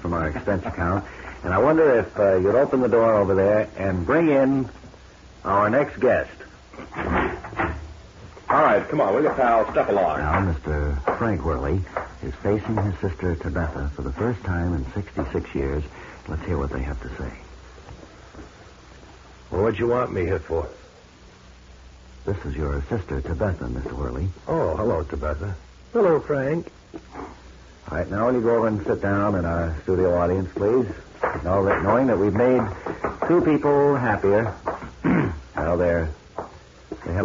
from our expense account. And I wonder if you'd open the door over there and bring in our next guest. All right, come on, will you, pal? Step along. Now, Mr. Frank Worley is facing his sister, Tabitha, for the first time in 66 years. Let's hear what they have to say. Well, what'd you want me here for? This is your sister, Tabitha, Mr. Worley. Oh, hello, Tabitha. Hello, Frank. All right, now will you go over and sit down in our studio audience, please? Knowing that we've made two people happier. Well, they haven't...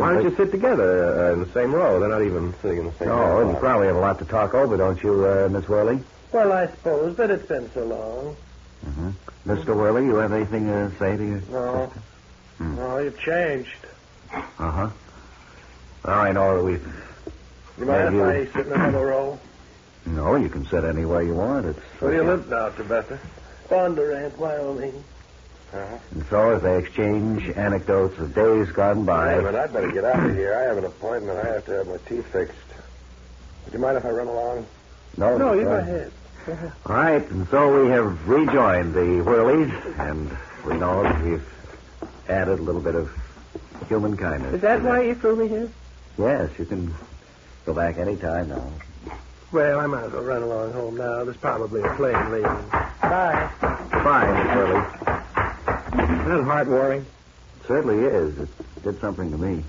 Why don't you sit together in the same row? They're not even sitting in the same row. No, you probably have a lot to talk over, don't you, Miss Worley? Well, I suppose, but it's been so long. Mm-hmm. Mr. Worley, you have anything to say to your No. sister? No, you've changed. Uh-huh. Well, I know that we've... You mind if I sit in another row? No, you can sit anywhere you want. It's... Where do you live now, Tabitha? Bondurant, Wyoming. Uh-huh. And so, as they exchange anecdotes of days gone by... Wait a minute, I'd better get out of here. I have an appointment. I have to have my teeth fixed. Would you mind if I run along? No, you go ahead. All right, and so we have rejoined the Whirlies, and we know that we've added a little bit of human kindness. Is that why you threw me here? Yes, you can go back any time now. Well, I might as well run along home now. There's probably a plane leaving. Bye. Goodbye, Miss Whirley. Isn't that heartwarming? It certainly is. It did something to me.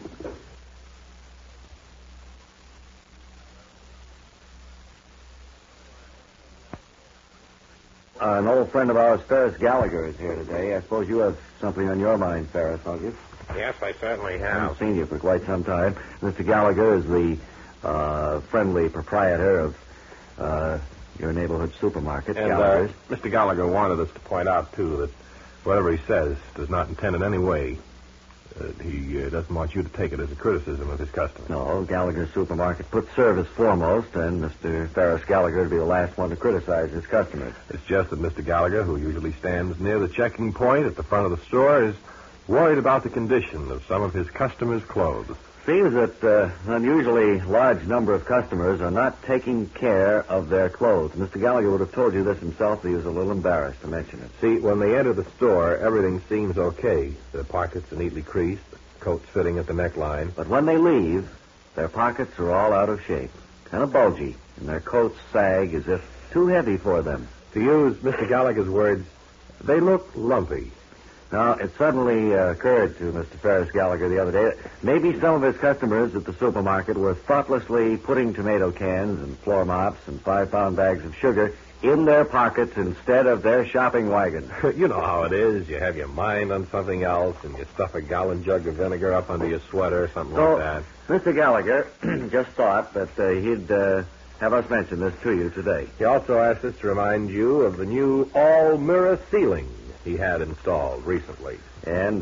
An old friend of ours, Ferris Gallagher, is here today. I suppose you have something on your mind, Ferris, don't you? Yes, I certainly I have. haven't seen you for quite some time. Mr. Gallagher is the friendly proprietor of your neighborhood supermarket, And Gallagher's. Mr. Gallagher wanted us to point out, too, that whatever he says does not intend in any way. He doesn't want you to take it as a criticism of his customers. No, Gallagher's supermarket puts service foremost, and Mr. Ferris Gallagher would be the last one to criticize his customers. It's just that Mr. Gallagher, who usually stands near the checking point at the front of the store, is worried about the condition of some of his customers' clothes. Seems that an unusually large number of customers are not taking care of their clothes. Mr. Gallagher would have told you this himself, but he was a little embarrassed to mention it. See, when they enter the store, everything seems okay. The pockets are neatly creased, the coat's fitting at the neckline. But when they leave, their pockets are all out of shape, kind of bulgy, and their coats sag as if too heavy for them. To use Mr. Gallagher's words, they look lumpy. Now, it suddenly occurred to Mr. Ferris Gallagher the other day that maybe some of his customers at the supermarket were thoughtlessly putting tomato cans and floor mops and 5-pound bags of sugar in their pockets instead of their shopping wagon. You know how it is. You have your mind on something else, and you stuff a gallon jug of vinegar up under your sweater, something like that. Mr. Gallagher just thought that he'd have us mention this to you today. He also asked us to remind you of the new all-mirror ceiling he had installed recently. And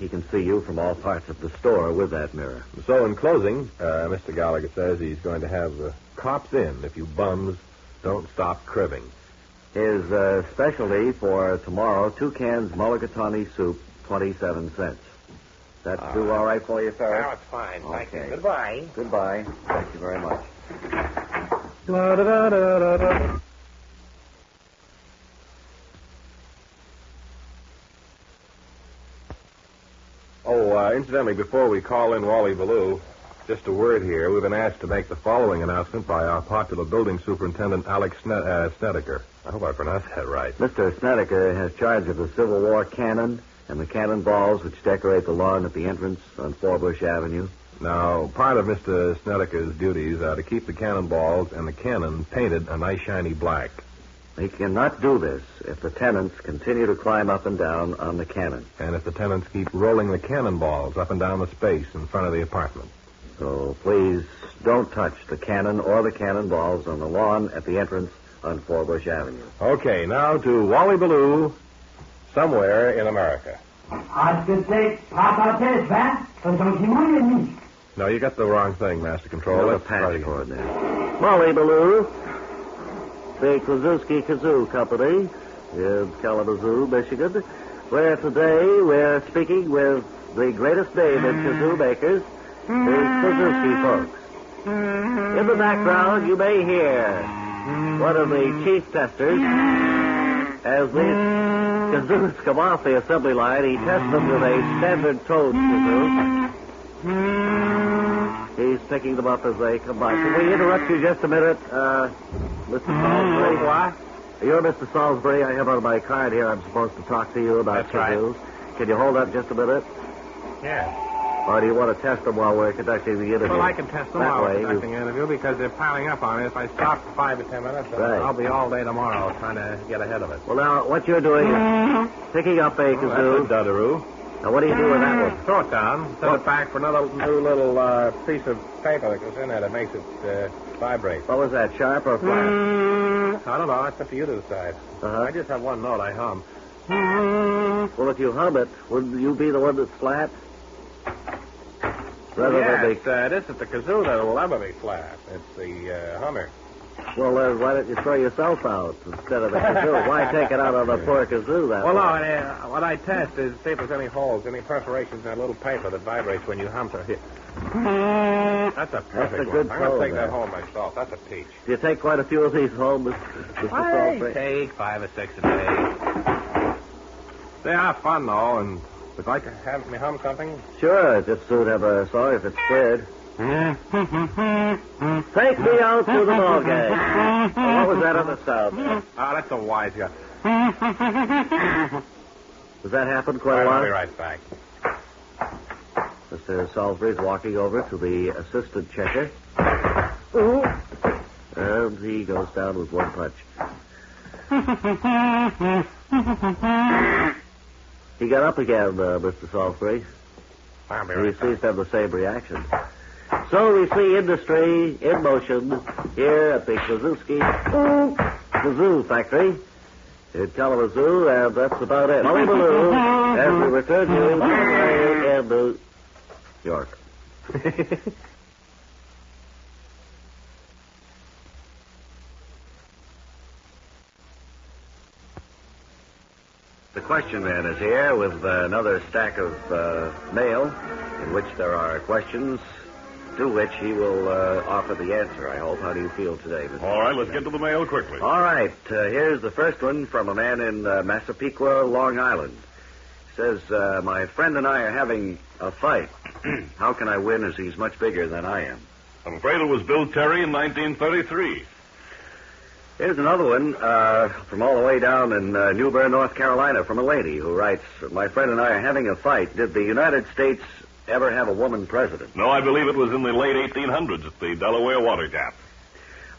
he can see you from all parts of the store with that mirror. So, in closing, Mr. Gallagher says he's going to have cops in if you bums don't stop cribbing. His specialty for tomorrow, 2 cans mulligatawny soup, 27 cents. That do all right for you, Ferris? Oh, it's fine. Thank Okay. you. Goodbye. Goodbye. Thank you very much. Oh, incidentally, before we call in Wally Ballou, just a word here. We've been asked to make the following announcement by our popular building superintendent, Alex Snedeker. I hope I pronounced that right. Mr. Snedeker has charge of the Civil War cannon and the cannonballs which decorate the lawn at the entrance on Forbush Avenue. Now, part of Mr. Snedeker's duties are to keep the cannonballs and the cannon painted a nice shiny black. He cannot do this if the tenants continue to climb up and down on the cannon. And if the tenants keep rolling the cannonballs up and down the space in front of the apartment. So please don't touch the cannon or the cannonballs on the lawn at the entrance on Forbush Avenue. Okay, now to Wally Ballou, somewhere in America. I should say, pop out this, va? So don't you worry me. No, you got the wrong thing, Master Control. There's a Let's try patch again. cord there. Molly Ballou, the Kwazuski Kazoo Company in Kalamazoo, Michigan, where today we're speaking with the greatest name in kazoo makers, the Kwazuski folks. In the background, you may hear one of the chief testers. As these kazoos come off the assembly line, he tests them with a standard tone kazoo. He's picking them up as they come by. Can we interrupt you just a minute, Mr. Salisbury? What? You're Mr. Salisbury. I have on my card here I'm supposed to talk to you about That's right. kazoos. Can you hold up just a minute? Yeah. Or do you want to test them while we're conducting the interview? Well, I can test them That while way, we're conducting an interview because they're piling up on me. If I stop for 5 or 10 minutes, Right. I'll be all day tomorrow trying to get ahead of it. Well, now, what you're doing is picking up a kazoo. That's a dudaroo. Now, what do you do with that one? Throw it down. Send it back for another new little piece of paper that goes in there that makes it vibrate. What was that, sharp or flat? I don't know. It's up to you to decide. Uh-huh. I just have one note. I hum. Well, if you hum it, wouldn't you be the one that's flat? Rather Yes, than this is the kazoo that will ever be flat. It's the hummer. Well, why don't you throw yourself out instead of the kazoo? Why take it out on the poor kazoo that Well, way? no, what I test is see if there's any holes, any perforations in that little paper that vibrates when you hum. So here. That's a perfect a good one. I'm going tone to take there. that home myself. That's a peach. Do you take quite a few of these home, Mr. I Salisbury? take 5 or 6 a day. They are fun, though, and would you like to have me hum something? Sure, just soon have a song if it's squared. Take me out to the ball game. What was that other sound there? Ah, that's a wise guy. Does that happen quite a I'll lot? be right back. Mr. Salisbury's walking over to the assistant checker. And he goes down with one punch. He got up again, Mr. Salisbury. I'll be He right back. seems to have the same reaction. So we see industry in motion here at the Kazoo Factory in Kalamazoo, and that's about it. Molly Ballou, as we return to you in New York. The question man is here with another stack of mail in which there are questions to which he will offer the answer, I hope. How do you feel today, Mr. All right, let's get to the mail quickly. All right, here's the first one from a man in Massapequa, Long Island. Says, my friend and I are having a fight. How can I win as he's much bigger than I am? I'm afraid it was Bill Terry in 1933. Here's another one from all the way down in New Bern, North Carolina, from a lady who writes, my friend and I are having a fight. Did the United States ever have a woman president? No, I believe it was in the late 1800s at the Delaware Water Gap.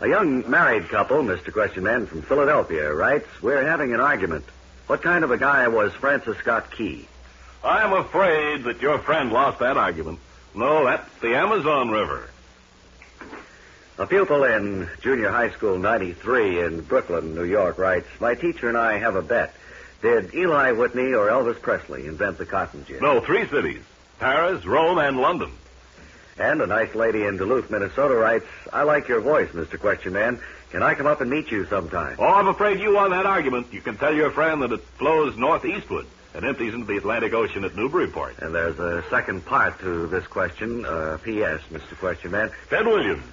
A young married couple, Mr. Question Man from Philadelphia, writes, we're having an argument. What kind of a guy was Francis Scott Key? I'm afraid that your friend lost that argument. No, that's the Amazon River. A pupil in junior high school 93 in Brooklyn, New York, writes, my teacher and I have a bet. Did Eli Whitney or Elvis Presley invent the cotton gin? No, 3 cities. Paris, Rome, and London. And a nice lady in Duluth, Minnesota, writes, I like your voice, Mr. Question Man. Can I come up and meet you sometime? Oh, I'm afraid you won that argument. You can tell your friend that it flows northeastward and empties into the Atlantic Ocean at Newburyport. And there's a second part to this question, P.S., Mr. Question Man. Ted Williams.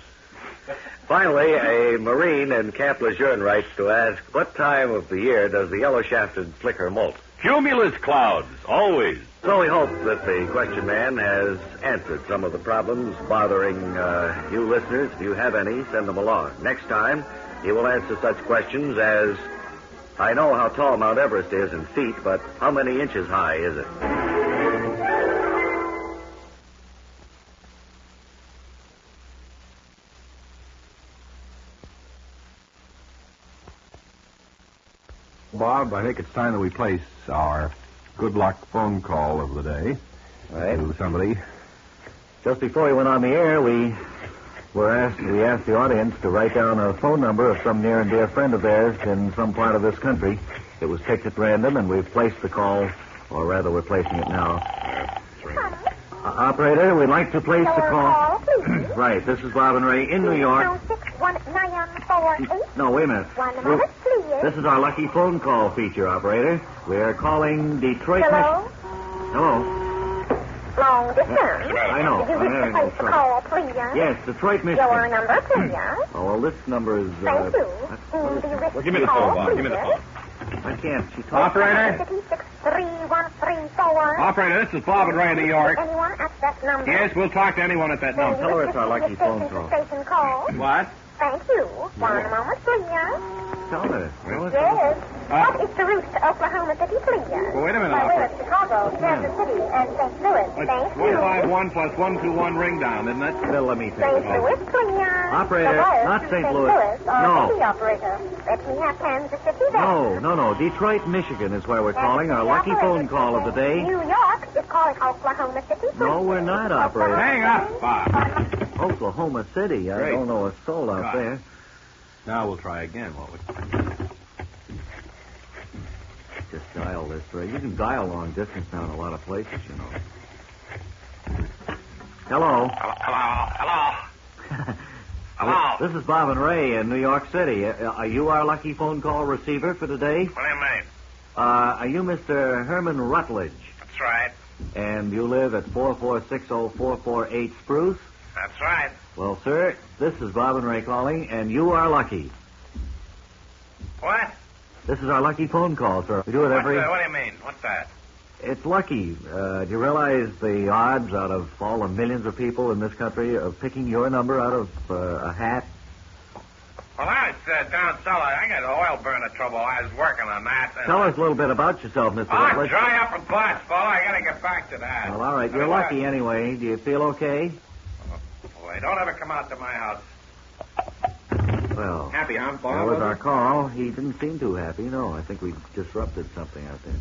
Finally, a Marine in Camp Lejeune writes to ask, what time of the year does the yellow-shafted flicker molt? Cumulus clouds, always. So we hope that the Question Man has answered some of the problems bothering you listeners. If you have any, send them along. Next time, he will answer such questions as, I know how tall Mount Everest is in feet, but how many inches high is it? Bob, I think it's time that we place our good luck phone call of the day Right. to somebody. Just before we went on the air, we asked the audience to write down a phone number of some near and dear friend of theirs in some part of this country. It was picked at random, and we've placed the call Or rather, we're placing it now. That's right. Operator, we'd like to place the call. Right, this is Bob and Ray in New York. 61948. No, wait a minute. 1 moment, please. This is our lucky phone call feature, operator. We're calling Detroit. Hello? Hello. Long distance. I know. Did you wish to place the call, please? Yes, Detroit, Michigan. Your number, please. Oh, well, this number is... Thank you. Do you wish to Give me the call, phone, Bob. please? Give me the phone. I can't. She talks... Operator? 63134. Operator, this is Bob and Ray in New York. Anyone at that number? Yes, we'll talk to anyone at that Do you number. Tell her wish it's to our see lucky a phone station-to-station call? What? Thank you. 1 moment, please. Tell her. Yes. What is the route to Oklahoma City, please? Well, wait a minute, By way of Operator. Chicago, Kansas City, and St. Louis. Thank you. 151 plus 121 ring down, isn't it? Bill, let me take St. it. Louis, please. Operator, The wire not to St. St. Louis. Or No. city operator. Let me have Kansas City then. No. Detroit, Michigan is where we're calling. Our lucky phone call of the day. New York is calling Oklahoma City. No, we're not, operator. Hang up, Bob. Oklahoma City. I Great. don't know a soul out Right. there. Now we'll try again, won't we? Just dial this, Ray. You can dial long distance now in a lot of places, you know. Hello. Hello. This is Bob and Ray in New York City. Are you our lucky phone call receiver for today? What do you mean? Are you Mr. Herman Rutledge? That's right. And you live at 4460448 Spruce? That's right. Well, sir, this is Bob and Ray calling, and you are lucky. What? This is our lucky phone call, sir. We do it every... What do you mean? What's that? It's lucky. Do you realize the odds out of all the millions of people in this country of picking your number out of a hat? Well, I was down cellar. I got oil burner trouble. I was working on that. And... Tell us a little bit about yourself, Mr. Oh, Rutledge. dry up a glass, fella. I got to get back to that. Well, all right. You're What? lucky anyway. Do you feel okay? Boy, don't ever come out to my house. Well, Happy, huh, that Bob? was our call. He didn't seem too happy. No, I think we disrupted something out there.